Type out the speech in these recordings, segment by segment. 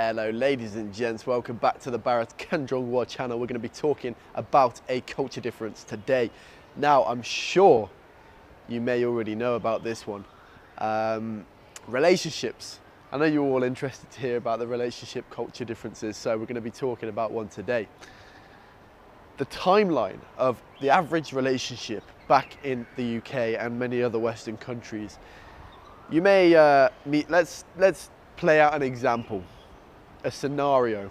Hello ladies and gents, welcome back to the Barrett Kenjongwa channel. We're going to be talking about a culture difference today. Now I'm sure you may already know about this one. Relationships. I know you're all interested to hear about the relationship culture differences, so we're going to be talking about one today. The timeline of the average relationship back in the UK and many other Western countries. You may let's play out an example, a scenario.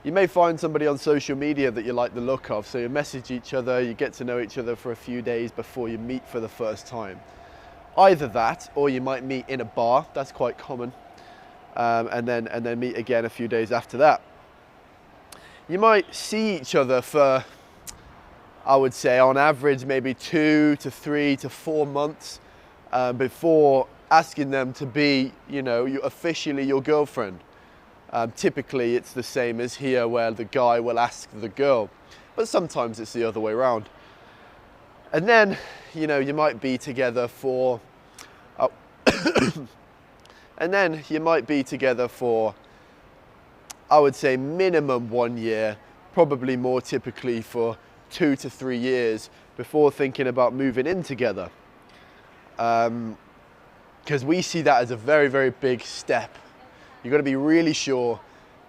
You may find somebody on social media that you like the look of, so you message each other, you get to know each other for a few days before you meet for the first time. Either that, or you might meet in a bar, that's quite common, and then meet again a few days after that. You might see each other for, I would say on average, maybe 2 to 3 to 4 months before asking them to be, officially your girlfriend. Typically it's the same as here, where the guy will ask the girl, but sometimes it's the other way around. And then, you might be together for, I would say minimum 1 year, probably more typically for 2 to 3 years before thinking about moving in together. Because we see that as a very, very big step. You've got to be really sure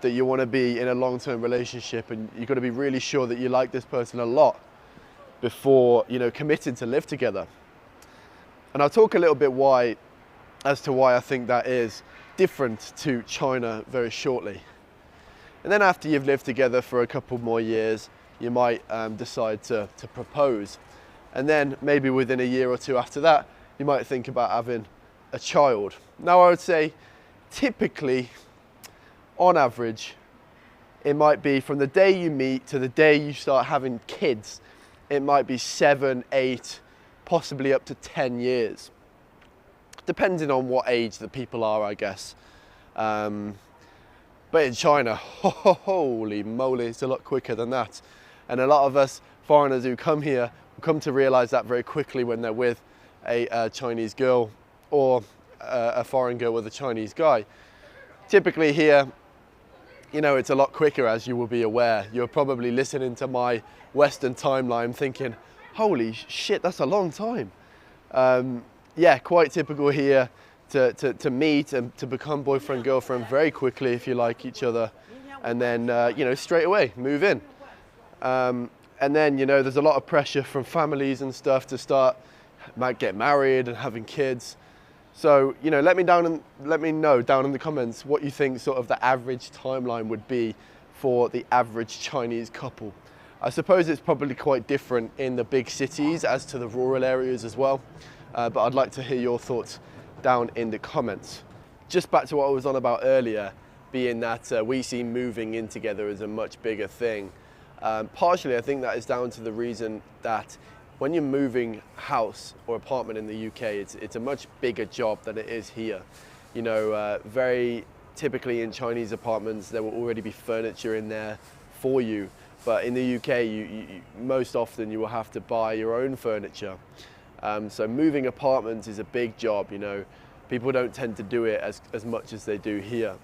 that you want to be in a long-term relationship, and you've got to be really sure that you like this person a lot before, committing to live together. And I'll talk a little bit as to why I think that is different to China very shortly. And then after you've lived together for a couple more years, you might decide to propose. And then maybe within a year or two after that, you might think about having a child. Now I would say typically, on average, it might be from the day you meet to the day you start having kids, it might be 7, 8, possibly up to 10 years. Depending on what age the people are, I guess. But in China, holy moly, it's a lot quicker than that. And a lot of us foreigners who come here come to realize that very quickly when they're with a Chinese girl or a foreign girl with a Chinese guy. Typically here, it's a lot quicker, as you will be aware. You're probably listening to my Western timeline thinking, holy shit, that's a long time. Yeah, quite typical here to meet and to become boyfriend, girlfriend very quickly if you like each other. And then, straight away, move in. And then, there's a lot of pressure from families and stuff to might get married and having kids. So, let me know down in the comments what you think sort of the average timeline would be for the average Chinese couple. I suppose it's probably quite different in the big cities as to the rural areas as well. But I'd like to hear your thoughts down in the comments. Just back to what I was on about earlier, being that we see moving in together as a much bigger thing. Partially, I think that is down to the reason that when you're moving house or apartment in the UK, it's a much bigger job than it is here. Very typically in Chinese apartments, there will already be furniture in there for you. But in the UK, you most often you will have to buy your own furniture. So moving apartments is a big job, People don't tend to do it as much as they do here.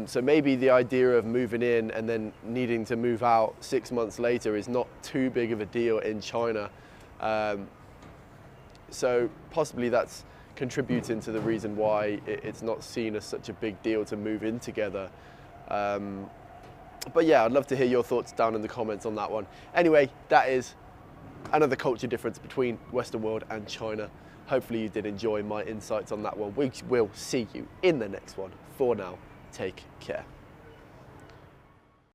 So maybe the idea of moving in and then needing to move out 6 months later is not too big of a deal in China. So possibly that's contributing to the reason why it's not seen as such a big deal to move in together. But yeah, I'd love to hear your thoughts down in the comments on that one. Anyway, that is another culture difference between Western world and China. Hopefully you did enjoy my insights on that one. We will see you in the next one. For now, take care.